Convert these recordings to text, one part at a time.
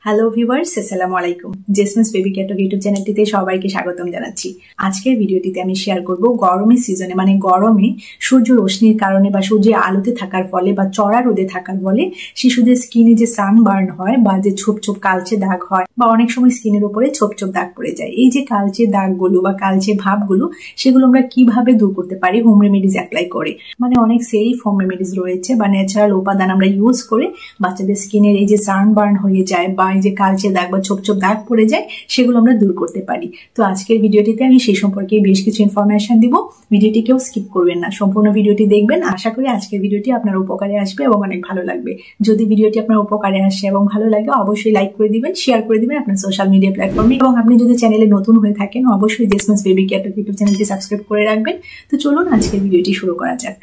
Hello viewers, আসসালামু আলাইকুম। জেসমিনস baby care YouTube চ্যানেলটিতে সবাইকে স্বাগতম জানাচ্ছি। আজকের ভিডিওটিতে আমি শেয়ার করব গরমের সিজনে মানে গরমে সূর্য রশ্মির কারণে বা সূর্যের আলোতে থাকার ফলে বা চড়া রোদে থাকার ফলে শিশুদের স্কিনে যে সানবার্ন হয় বা যে ছোপ ছোপ কালচে দাগ হয় বা অনেক সময় স্কিনের উপরে ছোপ ছোপ দাগ পড়ে যায়, এই যে কালচে দাগগুলো বা কালচে ভাবগুলো সেগুলো আমরা কিভাবে দূর করতে পারি হোম রেমেডিজ অ্যাপ্লাই করে। মানে অনেক সেফ হোম রেমেডিজ রয়েছে বা ন্যাচারাল উপাদান আমরা ইউজ করে বাচ্চাদের স্কিনের এই যে সানবার্ন হয়ে যায় বা এই যে কালচে দাগ বা ছোপ ছোপ দাগ পড়ে যায় সেগুলো আমরা দূর করতে পারি। তো আজকের ভিডিওটিতে আমি সেই সম্পর্কে বেশ কিছু ইনফরমেশন দিব। ভিডিওটি কেউ স্কিপ করবেন না, সম্পূর্ণ ভিডিওটি দেখবেন। আশা করি আজকের ভিডিওটি আপনার উপকারে আসবে এবং অনেক ভালো লাগবে। যদি ভিডিওটি আপনার উপকারে আসে এবং ভালো লাগে অবশ্যই লাইক করে দিবেন, শেয়ার করে দিবেন আপনার সোশ্যাল মিডিয়া প্ল্যাটফর্মে, এবং আপনি যদি চ্যানেলে নতুন হয়ে থাকেন অবশ্যই জেসমিনস বেবি কেয়ার ইউটিউব চ্যানেলটি সাবস্ক্রাইব করে রাখবেন। তো চলুন আজকের ভিডিওটি শুরু করা যাক।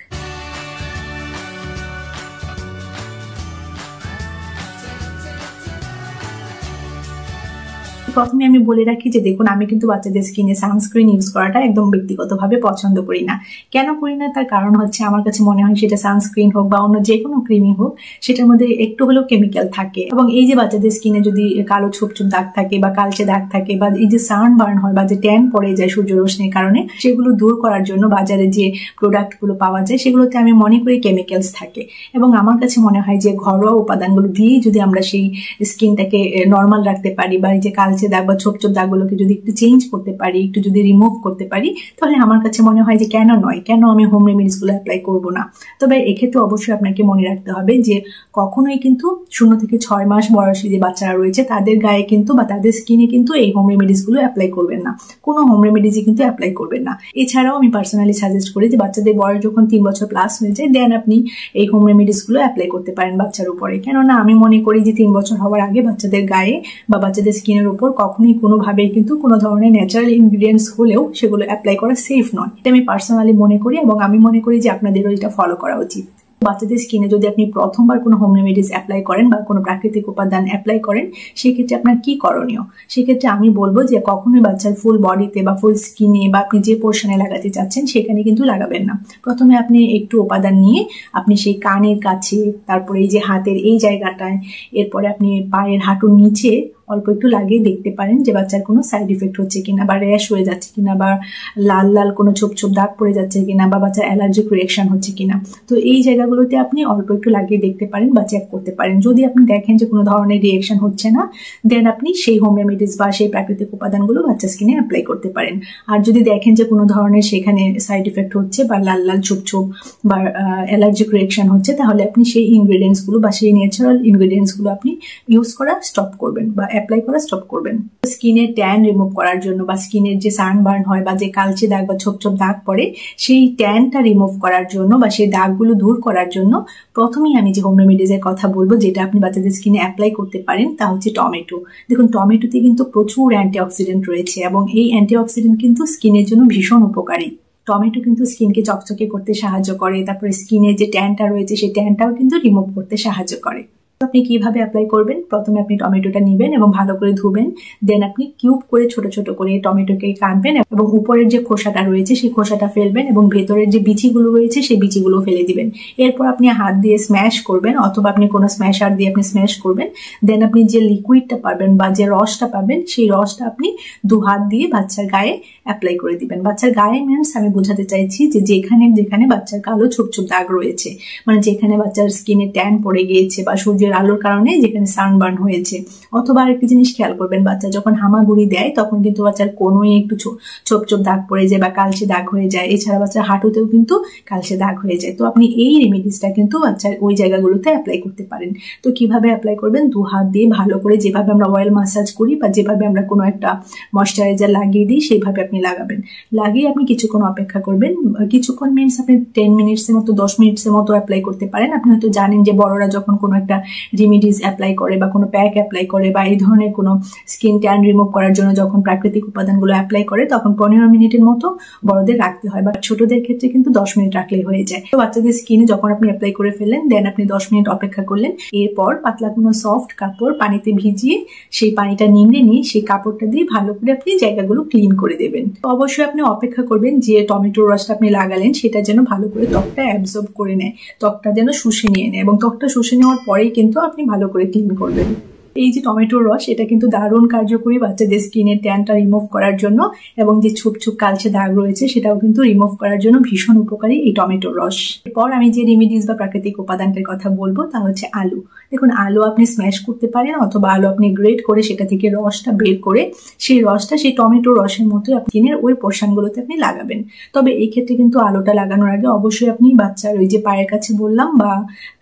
প্রথমে আমি বলে রাখি যে দেখুন, আমি কিন্তু বাচ্চাদের স্কিনে সানস্ক্রিন ইউজ করাটা একদম ব্যক্তিগতভাবে পছন্দ করি না। কেন করি না তার কারণ হচ্ছে আমার কাছে মনে হয় সেটা সানস্ক্রিন হোক বা অন্য যে কোনো ক্রিমই হোক সেটার মধ্যে একটু হলেও কেমিক্যাল থাকে, এবং এই যে বাচ্চাদের স্কিনে যদি কালো ছোপ ছোপ দাগ থাকে বা কালচে দাগ থাকে বা এই যে সানবার্ন হয় বা যে ট্যান পড়ে যায় সূর্য রশ্মির কারণে, সেগুলো দূর করার জন্য বাজারে যে প্রোডাক্টগুলো পাওয়া যায় সেগুলোতে আমি মনে করি কেমিক্যালস থাকে। এবং আমার কাছে মনে হয় যে ঘরোয়া উপাদানগুলো দিয়েই যদি আমরা সেই স্কিনটাকে নর্মাল রাখতে পারি বা এই যে কালচে দাগ বা ছোপ ছোপ দাগগুলোকে যদি একটু চেঞ্জ করতে পারি, একটু যদি রিমুভ করতে পারি, তাহলে আমার কাছে মনে হয় যে কেন নয়, কেন আমি হোম রেমেডিস গুলো অ্যাপ্লাই করবো না। তবে এক্ষেত্রে অবশ্যই আপনাকে মনে রাখতে হবে যে কখনোই কিন্তু 0 থেকে 6 মাস বয়সী যে বাচ্চারা রয়েছে তাদের গায়ে কিন্তু বা তাদের স্কিনে কিন্তু এই হোম রেমেডিস গুলো অ্যাপ্লাই করবেন না। কোনো হোম রেমেডিসই কিন্তু অ্যাপ্লাই করবেন না। এছাড়াও আমি পার্সোনালি সাজেস্ট করি যে বাচ্চাদের বয়স যখন 3 বছর প্লাস হয়ে যায় দেন আপনি এই হোম রেমেডিস গুলো অ্যাপ্লাই করতে পারেন বাচ্চার উপরে। কেননা আমি মনে করি যে 3 বছর হওয়ার আগে বাচ্চাদের গায়ে বা বাচ্চাদের স্কিনের উপর কখনোই কোনোভাবে কিন্তু কোনো ধরনের ন্যাচারাল ইনগ্রিডিয়েন্টস হলেও সেগুলো অ্যাপ্লাই করা সেফ নয়। এটা আমি পার্সোনালি মনে করি এবং আমি মনে করি যে আপনাদেরও এটা ফলো করা উচিত। বাচ্চাদের স্কিনে যদি আপনি প্রথমবার কোনো হোম রেমেডিস অ্যাপ্লাই করেন বা কোনো প্রাকৃতিক উপাদান অ্যাপ্লাই করেন সেক্ষেত্রে আপনার কি করণীয়, সেক্ষেত্রে আমি বলবো যে কখনোই বাচ্চার ফুল বডিতে বা ফুল স্কিনে বা আপনি যে পোর্শনে লাগাতে চাচ্ছেন সেখানে কিন্তু লাগাবেন না। প্রথমে আপনি একটু উপাদান নিয়ে আপনি সেই কানের কাছে, তারপরে এই যে হাতের এই জায়গাটায়, এরপরে আপনি পায়ের হাঁটুর নিচে অল্প একটু লাগিয়ে দেখতে পারেন যে বাচ্চার কোনো সাইড ইফেক্ট হচ্ছে কিনা বা র্যাশ হয়ে যাচ্ছে কিনা বা লাল লাল কোনো ছোপ ছোপ দাগ পড়ে যাচ্ছে কিনা বা বাচ্চার অ্যালার্জিক রিয়াকশন হচ্ছে কিনা। তো এই জায়গাগুলোতে আপনি অল্প একটু লাগিয়ে দেখতে পারেন বা চেক করতে পারেন। যদি আপনি দেখেন যে কোনো ধরনের রিয়াকশন হচ্ছে না দেন আপনি সেই হোম রেমেডিস বা সেই প্রাকৃতিক উপাদানগুলো বাচ্চার স্কিনে অ্যাপ্লাই করতে পারেন। আর যদি দেখেন যে কোনো ধরনের সেখানে সাইড ইফেক্ট হচ্ছে বা লাল লাল ছোপ ছোপ বা অ্যালার্জিক রিয়াকশন হচ্ছে তাহলে আপনি সেই ইনগ্রিডিয়েন্টসগুলো বা সেই ন্যাচারাল ইনগ্রিডিয়েন্টসগুলো আপনি ইউজ করা স্টপ করবেন বা অ্যাপ্লাই করা স্টপ করবেন। স্কিনের ট্যান রিমুভ করার জন্য বা স্কিনের যে সানবার্ন হয় বা যে কালচে দাগ বা ছোপ ছোপ দাগ পড়ে সেই ট্যানটা রিমুভ করার জন্য বা সেই দাগগুলো দূর করার জন্য প্রথমেই আমি যে হোম রেমেডিজের কথা বলবো যেটা আপনি বাচ্চাদের স্কিনে অ্যাপ্লাই করতে পারেন তা হচ্ছে টমেটো। দেখুন, টমেটোতে কিন্তু প্রচুর অ্যান্টিঅক্সিডেন্ট রয়েছে এবং এই অ্যান্টিঅক্সিডেন্ট কিন্তু স্কিনের জন্য ভীষণ উপকারী। টমেটো কিন্তু স্কিনকে চকচকে করতে সাহায্য করে, তারপরে স্কিনের যে ট্যানটা রয়েছে সেই ট্যানটাও কিন্তু রিমুভ করতে সাহায্য করে। আপনি কিভাবে অ্যাপ্লাই করবেন, প্রথমে আপনি টমেটোটা নেবেন এবং ভালো করে ধুবেন, দেন আপনি কিউব করে ছোট ছোট করে টমেটোকে কাটবেন এবং উপরের যে খোসাটা রয়েছে সেই খোসাটা ফেলবেন এবং ভেতরের যে বিচিগুলো রয়েছে সেই বিচিগুলো ফেলে দিবেন। এরপর আপনি হাত দিয়ে স্ম্যাশ করবেন অথবা আপনি কোনো স্ম্যাশার দিয়ে আপনি স্ম্যাশ করবেন। দেন আপনি যে লিকুইডটা পাবেন বা যে রসটা পাবেন সেই রসটা আপনি 2 হাত দিয়ে বাচ্চার গায়ে অ্যাপ্লাই করে দিবেন। বাচ্চার গায়ে মিনস আমি বোঝাতে চাইছি যে যেখানে যেখানে বাচ্চার কালো ছোপ ছোপ দাগ রয়েছে, মানে যেখানে বাচ্চার স্কিনে ট্যান পড়ে গিয়েছে বা সূর্যের আলোর কারণে যেখানে সানবার্ন হয়েছে। অথবা আরেকটি জিনিস খেয়াল করবেন, বাচ্চা যখন হামাগুড়ি দেয় তখন কিন্তু বাচ্চার কোনোই একটু ছোপ ছোপ দাগ পড়ে যায় বা কালচে দাগ হয়ে যায়। এছাড়া বাচ্চার হাঁটুতেও কিন্তু কালচে দাগ হয়ে যায়। তো আপনি এই রেমেডিসটা কিন্তু বাচ্চার ওই জায়গাগুলোতে অ্যাপ্লাই করতে পারেন। তো কিভাবে অ্যাপ্লাই করবেন, 2 হাত দিয়ে ভালো করে যেভাবে আমরা অয়েল মাসাজ করি বা যেভাবে আমরা কোনো একটা ময়শ্চারাইজার লাগিয়ে দিই সেইভাবে আপনি লাগাবেন। লাগিয়ে আপনি কিছুক্ষণ অপেক্ষা করবেন। কিছুক্ষণ মিনস আপনি 10 মিনিটসের মতো 10 মিনিটসের মতো অ্যাপ্লাই করতে পারেন। আপনি হয়তো জানেন যে বড়রা যখন কোনো একটা রেমেডিস অ্যাপ্লাই করে বা কোনো প্যাক অ্যাপ্লাই করে বা এই ধরনের কোনো স্কিন ট্যান রিমুভ করার জন্য যখন প্রাকৃতিক উপাদানগুলো অ্যাপ্লাই করে তখন 15 মিনিটের মতো বড়দের রাখতে হয়, বা ছোটদের ক্ষেত্রে কিন্তু 10 মিনিট রাখলেই হয়ে যায়। তো বাচ্চাদের স্কিনে যখন আপনি অ্যাপ্লাই করে ফেললেন দেন আপনি 10 মিনিট অপেক্ষা করলেন। এরপর পাতলা কোনো সফট কাপড় পানিতে ভিজিয়ে সেই পানিটা নিংড়ে নিয়ে সেই কাপড়টা দিয়ে ভালো করে আপনি জায়গাগুলো ক্লিন করে দেবেন। তো অবশ্যই আপনি অপেক্ষা করবেন যে টমেটোর রসটা আপনি লাগালেন সেটা যেন ভালো করে ত্বকটা অ্যাবজর্ব করে নেয়, ত্বকটা যেন শুষে নিয়ে নেয়, এবং ত্বকটা শুষে নেওয়ার পরেই কিন্তু আপনি ভালো করে ক্লিন করবেন। এই যে টমেটোর রস, এটা কিন্তু দারুণ কার্যকরী বাচ্চাদের স্কিনের ট্যানটা রিমুভ করার জন্য, এবং যে ছুপ ছুপ কালচে দাগ রয়েছে সেটাও কিন্তু রিমুভ করার জন্য ভীষণ উপকারী এই টমেটোর রস। এরপর আমি যে রেমিডিস বা প্রাকৃতিক উপাদানটার কথা বলবো তা হচ্ছে আলু। দেখুন, আলু আপনি স্ম্যাশ করতে পারেন অথবা আলু আপনি গ্রেট করে সেটা থেকে রসটা বের করে সেই রসটা সেই টমেটোর রসের মতোই আপনি স্কিনের ওই পোর্শনগুলোতে আপনি লাগাবেন। তবে এই ক্ষেত্রে কিন্তু আলুটা লাগানোর আগে অবশ্যই আপনি বাচ্চার ওই যে পায়ের কাছে বললাম বা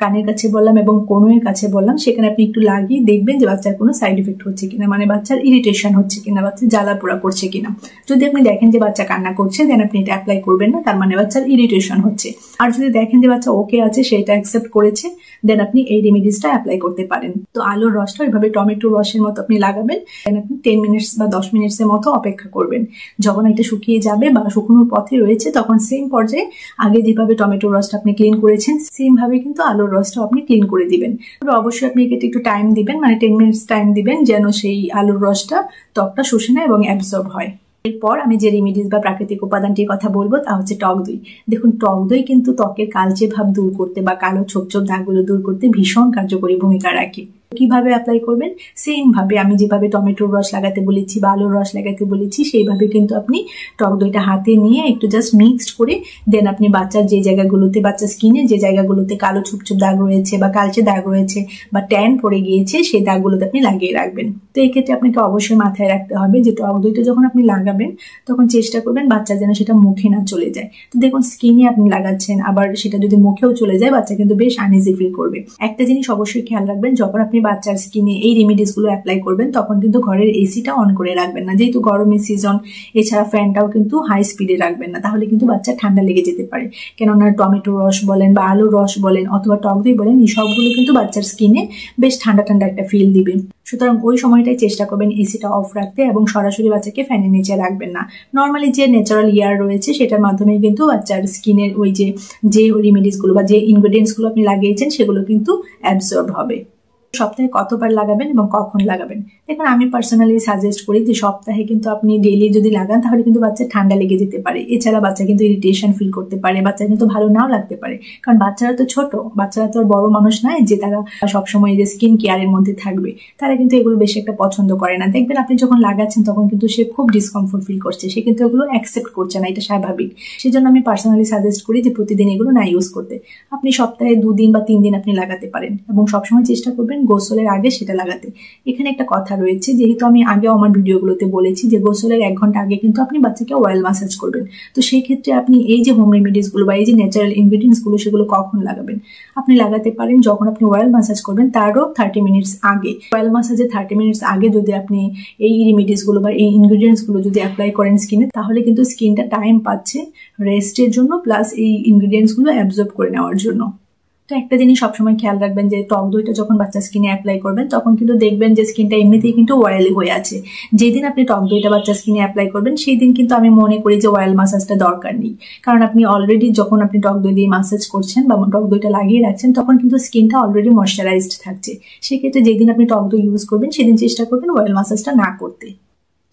কানের কাছে বললাম এবং কোনোর কাছে বললাম, সেখানে আপনি একটু লাগিয়ে দেখবেন যে বাচ্চার কোনো সাইড ইফেক্ট হচ্ছে কিনা, মানে বাচ্চার ইরিটেশন হচ্ছে কিনা, বাচ্চার জ্বালা পোড়া করছে কিনা। যদি আপনি দেখেন যে বাচ্চা কান্না করছে, দেন আপনি এটা অ্যাপ্লাই করবেন না, তার মানে বাচ্চার ইরিটেশন হচ্ছে। আর যদি দেখেন যে বাচ্চা ওকে আছে, সেটা অ্যাকসেপ্ট করেছে, দেন আপনি এই রেমিডিসটা অ্যাপ্লাই করতে পারেন। তো আলুর রসটা ওইভাবে টমেটোর রসের মতো আপনি লাগাবেন, দেন আপনি 10 মিনিটস বা 10 মিনিটসের মতো অপেক্ষা করবেন। যখন এটা শুকিয়ে যাবে বা শুকনোর পথে রয়েছে, তখন সেম পর্যায়ে আগে যেভাবে টমেটোর রসটা আপনি ক্লিন করেছেন সেম ভাবে কিন্তু আলুর রসটা আপনি ক্লিন করে দিবেন। তবে অবশ্যই আপনি একে একটু টাইম দিবেন, মানে 10 মিনিটস টাইম দিবেন যেন সেই আলুর রসটা ত্বকটা শুষে নেয় এবং অ্যাবজর্ব হয়। এরপর আমি যে রেমিডিস বা প্রাকৃতিক উপাদানটির কথা বলবো তা হচ্ছে টক দই। দেখুন, টক দই কিন্তু ত্বকের কালচে ভাব দূর করতে বা কালো ছোপ ছোপ দাগগুলো দূর করতে ভীষণ কার্যকরী ভূমিকা রাখে। কিভাবে অ্যাপ্লাই করবেন? সেম ভাবে আমি যেভাবে টমেটোর রস লাগাতে বলেছি বা আলুর রস লাগাতে বলেছি সেইভাবে কিন্তু আপনি টক দইটা হাতে নিয়ে একটু জাস্ট মিক্সড করে দেন আপনি বাচ্চার যে জায়গাগুলোতে, বাচ্চার স্কিনে যে জায়গাগুলোতে কালো ছোপ ছোপ দাগ রয়েছে বা কালচে দাগ রয়েছে বা ট্যান পড়ে গিয়েছে সেই দাগগুলোতে আপনি লাগিয়ে রাখবেন। তো এই ক্ষেত্রে আপনাকে অবশ্যই মাথায় রাখতে হবে যে টক দইটা যখন আপনি লাগাবেন তখন চেষ্টা করবেন বাচ্চা যেন সেটা মুখে না চলে যায়। তো দেখুন, স্কিনে আপনি লাগাচ্ছেন, আবার সেটা যদি মুখেও চলে যায় বাচ্চা কিন্তু বেশ আনইজি ফিল করবে। একটা জিনিস অবশ্যই খেয়াল রাখবেন, যখন আপনি বাচ্চার স্কিনে এই রেমিডিস গুলো অ্যাপ্লাই করবেন তখন কিন্তু ঘরের এসিটা অন করে রাখবেন না, যেহেতু গরমের সিজন। এছাড়া ফ্যানটাও কিন্তু হাই স্পিডে রাখবেন না, তাহলে কিন্তু বাচ্চা ঠান্ডা লেগে যেতে পারে। কেননা টমেটো রস বলেন বা আলুর রস বলেন অথবা টক দই বলেন, এই সবগুলো কিন্তু বাচ্চার স্কিনে বেশ ঠান্ডা ঠান্ডা একটা ফিল দিবে। সুতরাং ওই সময়টাই চেষ্টা করবেন এসিটা অফ রাখতে এবং সরাসরি বাচ্চাকে ফ্যানের নিচে রাখবেন না। নর্মালি যে ন্যাচারাল এয়ার রয়েছে সেটার মাধ্যমে কিন্তু বাচ্চার স্কিনের ওই যে রেমিডিস গুলো বা যে ইনগ্রেডিয়েন্টস গুলো আপনি লাগিয়েছেন সেগুলো কিন্তু অ্যাবজর্ব হবে। সপ্তাহে কতবার লাগাবেন এবং কখন লাগাবেন? দেখুন, আমি পার্সোনালি সাজেস্ট করি যে সপ্তাহে কিন্তু আপনি ডেইলি যদি লাগান তাহলে কিন্তু বাচ্চার ঠান্ডা লেগে যেতে পারে। এছাড়া বাচ্চা কিন্তু ইরিটেশন ফিল করতে পারে, বাচ্চা কিন্তু ভালো নাও লাগতে পারে। কারণ বাচ্চারা তো ছোট, বাচ্চারা তো আর বড় মানুষ নয় যে তারা সবসময় যে স্কিন কেয়ারের মধ্যে থাকবে। তারা কিন্তু এগুলো বেশি একটা পছন্দ করে না। দেখবেন আপনি যখন লাগাচ্ছেন তখন কিন্তু সে খুব ডিসকমফোর্ট ফিল করছে, সে কিন্তু এগুলো অ্যাকসেপ্ট করছে না, এটা স্বাভাবিক। সেজন্য আমি পার্সোনালি সাজেস্ট করি যে প্রতিদিন এগুলো না ইউজ করতে। আপনি সপ্তাহে 2 দিন বা 3 দিন আপনি লাগাতে পারেন এবং সবসময় চেষ্টা করবেন গোসলের আগে সেটা লাগাতে। এখানে একটা কথা রয়েছে, যেহেতু আমি আগেও আমার ভিডিওগুলোতে বলেছি যে গোসলের 1 ঘন্টা আগে কিন্তু আপনি বাচ্চাকে অয়েল মাসাজ করবেন। তো সেই ক্ষেত্রে আপনি এই যে হোম রেমিডিস গুলো বা এই যে ন্যাচারাল ইনগ্রেডিয়েন্টস গুলো সেগুলো কখন লাগাবেন? আপনি লাগাতে পারেন যখন আপনি অয়েল মাসাজ করবেন তারও 30 মিনিটস আগে। অয়েল মাসাজে 30 মিনিটস আগে যদি আপনি এই রেমিডিস গুলো বা এই ইনগ্রেডিয়েন্টস গুলো যদি অ্যাপ্লাই করেন স্কিনে, তাহলে কিন্তু স্কিনটা টাইম পাচ্ছে রেস্টের জন্য প্লাস এই ইনগ্রেডিয়েন্টস গুলো অ্যাবজর্ব করে নেওয়ার জন্য। তো একটা জিনিস সবসময় খেয়াল রাখবেন যে টক দইটা যখন বাচ্চা স্কিনে অ্যাপ্লাই করবেন তখন কিন্তু দেখবেন যে স্কিনটা এমনিতেই কিন্তু অয়েলি হয়ে আছে। যেদিন আপনি টক দইটা বাচ্চা স্কিনে অ্যাপ্লাই করবেন সেই দিন কিন্তু আমি মনে করি যে অয়েল মাসাজটা দরকার নেই। কারণ আপনি অলরেডি যখন আপনি টক দই দিয়ে মাসাজ করছেন বা টক দইটা লাগিয়ে রাখছেন তখন কিন্তু স্কিনটা অলরেডি ময়শ্চারাইজড থাকছে। সেক্ষেত্রে যেদিন আপনি টক দই ইউজ করবেন সেদিন চেষ্টা করবেন অয়েল মাসাজটা না করতে।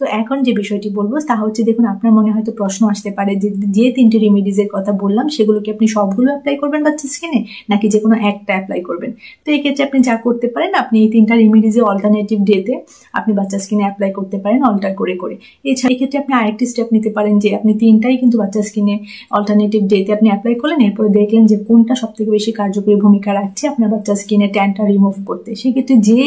তো এখন যে বিষয়টি বলবো তা হচ্ছে, দেখুন আপনার মনে হয়তো প্রশ্ন আসতে পারে যে 3টি রেমিডিজের কথা বললাম সেগুলো কি আপনি সবগুলো অ্যাপ্লাই করবেন বাচ্চার স্কিনে নাকি যে কোনো একটা অ্যাপ্লাই করবেন? তো এই ক্ষেত্রে আপনি যা করতে পারেন, আপনি এই 3টা রেমিডিজে অল্টারনেটিভ ডেতে আপনি বাচ্চার স্কিনে অ্যাপ্লাই করতে পারেন অল্টার করে করে। এছাড়া এই ক্ষেত্রে আপনি আরেকটি স্টেপ নিতে পারেন যে আপনি 3টাই কিন্তু বাচ্চার স্কিনে অল্টারনেটিভ ডেতে আপনি অ্যাপ্লাই করলেন, এরপরে দেখলেন যে কোনটা সব থেকে বেশি কার্যকরী ভূমিকা রাখছে আপনার বাচ্চার স্কিনে ট্যানটা রিমুভ করতে। সেক্ষেত্রে যে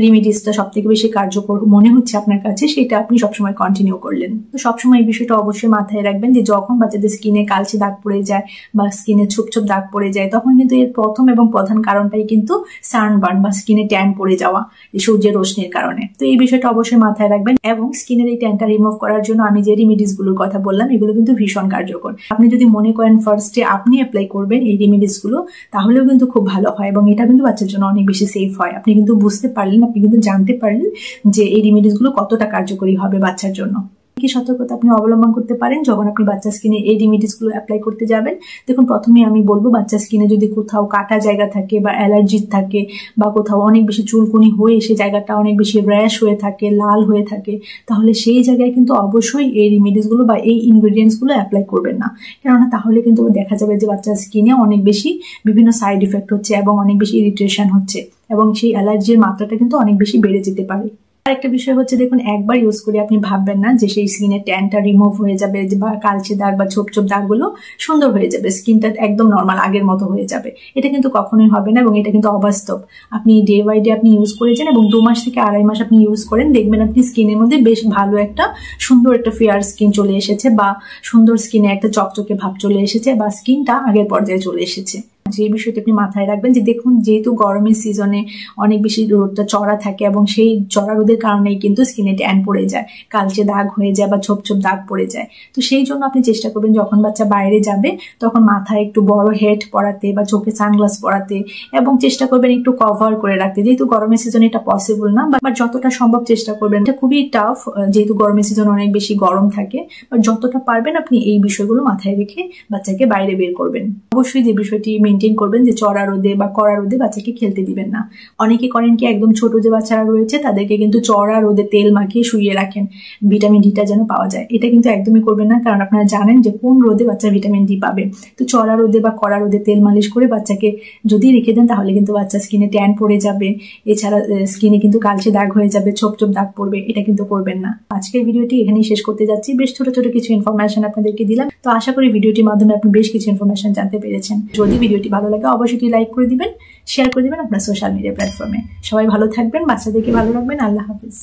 রেমিডিসটা সব থেকে বেশি কার্যকর মনে হচ্ছে আপনার কাছে সেটা আপনি সবসময় কন্টিনিউ করলেন। তো সবসময় এই বিষয়টা অবশ্যই মাথায় রাখবেন যে যখন বাচ্চাদের স্কিনে কালচে দাগ পড়ে যায় বা স্কিনে ছোপ ছোপ দাগ পড়ে যায় তখন কিন্তু এর প্রথম এবং প্রধান কারণটাই কিন্তু সানবার্ন বা স্কিনে ট্যান পড়ে যাওয়া সূর্যের রশ্মির কারণে। তো এই বিষয়টা অবশ্যই মাথায় রাখবেন এবং স্কিনের এই ট্যানটা রিমুভ করার জন্য আমি যে রেমিডিস গুলোর কথা বললাম এগুলো কিন্তু ভীষণ কার্যকর। আপনি যদি মনে করেন ফার্স্টে আপনি অ্যাপ্লাই করবেন এই রেমিডিস গুলো তাহলেও কিন্তু খুব ভালো হয় এবং এটা কিন্তু বাচ্চার জন্য অনেক বেশি সেফ হয়। আপনি কিন্তু বুঝতে পারলেন, আপনি কিন্তু জানতে পারলেন যে এই রেমিডিস গুলো কতটা কার্যকরী হবে বাচ্চার জন্য। কি সতর্কতা আপনি অবলম্বন করতে পারেন যখন আপনি বাচ্চার স্কিনে এই রেমেডিসগুলো অ্যাপ্লাই করতে যাবেন? দেখুন, প্রথমে আমি বলবো বাচ্চার স্কিনে যদি কোথাও কাটা জায়গা থাকে বা অ্যালার্জি থাকে বা কোথাও অনেক বেশি চুলকুনি হয়ে সে জায়গাটা অনেক বেশি র্যাশ হয়ে থাকে, লাল হয়ে থাকে, তাহলে সেই জায়গায় কিন্তু অবশ্যই এই রেমেডিসগুলো বা এই ইনগ্রেডিয়েন্টসগুলো অ্যাপ্লাই করবেন না। কেননা তাহলে কিন্তু দেখা যাবে যে বাচ্চার স্কিনে অনেক বেশি বিভিন্ন সাইড ইফেক্ট হচ্ছে এবং অনেক বেশি ইরিটেশন হচ্ছে এবং সেই অ্যালার্জির মাত্রাটা কিন্তু অনেক বেশি বেড়ে যেতে পারে। আরেকটা বিষয় হচ্ছে, দেখুন, একবার ইউজ করে আপনি ভাববেন না যে সেই স্কিনের ট্যানটা রিমুভ হয়ে যাবে বা কালচে দাগ বা ছোপ ছোপ দাগগুলো সুন্দর হয়ে যাবে, স্কিনটা একদম নর্মাল আগের মতো হয়ে যাবে। এটা কিন্তু কখনোই হবে না এবং এটা কিন্তু অবাস্তব। আপনি ডে বাই ডে আপনি ইউজ করেছেন এবং 2 মাস থেকে 2.5 মাস আপনি ইউজ করেন, দেখবেন আপনি স্কিনের মধ্যে বেশ ভালো একটা সুন্দর একটা ফেয়ার স্কিন চলে এসেছে বা সুন্দর স্কিনে একটা চকচকে ভাব চলে এসেছে বা স্কিনটা আগের পর্যায়ে চলে এসেছে। যে বিষয়টা আপনি মাথায় রাখবেন যে দেখুন, যেহেতু গরমের সিজনে অনেক বেশি রোদটা চড়া থাকে এবং সেই চড়া রোদের কারণেই কিন্তু স্কিনে ট্যান পড়ে যায়, কালচে দাগ হয়ে যায় বা ছোপ ছোপ দাগ পড়ে যায়। তো সেই জন্য আপনি চেষ্টা করবেন যখন বাচ্চা বাইরে যাবে তখন মাথায় একটু বড় হেড পরাতে বা চোখে সানগ্লাস পরাতে এবং চেষ্টা করবেন একটু কভার করে রাখতে। যেহেতু গরমের সিজনে এটা পসিবল না, বা যতটা সম্ভব চেষ্টা করবেন, এটা খুবই টাফ যেহেতু গরমের সিজন অনেক বেশি গরম থাকে, বা যতটা পারবেন আপনি এই বিষয়গুলো মাথায় রেখে বাচ্চাকে বাইরে বের করবেন। অবশ্যই যে বিষয়টি মেনটেন করবেন যে চড়া রোদে বা কড়া রোদে বাচ্চাকে খেলতে দিবেন না। অনেকে করেন কি, একদম ছোট যে বাচ্চারা রয়েছে তাদেরকে কিন্তু চড়া রোদে তেল মাখিয়ে শুইয়ে রাখেন ভিটামিন ডিটা যেন পাওয়া যায়। এটা কিন্তু একদমই করবেন না, কারণ আপনারা জানেন যে কোন রোদে বাচ্চা ভিটামিন ডি পাবে। তো চড়া রোদে বা কড়া রোদে তেল মালিশ করে বাচ্চাকে যদি রেখে দেন তাহলে কিন্তু বাচ্চার স্কিনে ট্যান পড়ে যাবে, এছাড়া স্কিনে কিন্তু কালচে দাগ হয়ে যাবে, ছোপ ছোপ দাগ পড়বে। এটা কিন্তু করবেন না। আজকের ভিডিওটি এখানেই শেষ করতে যাচ্ছি। বেশ ছোট ছোট কিছু ইনফরমেশন আপনাদেরকে দিলাম, তো আশা করি ভিডিওটির মাধ্যমে আপনি বেশ কিছু ইনফরমেশন জানতে পেরেছেন। যদি ভিডিওটি ভালো লাগে অবশ্যই লাইক করে দিবেন, শেয়ার করে দিবেন আপনার সোশ্যাল মিডিয়া প্ল্যাটফর্মে। সবাই ভালো থাকবেন, বাচ্চাদেরকে ভালো রাখবেন। আল্লাহ হাফিজ।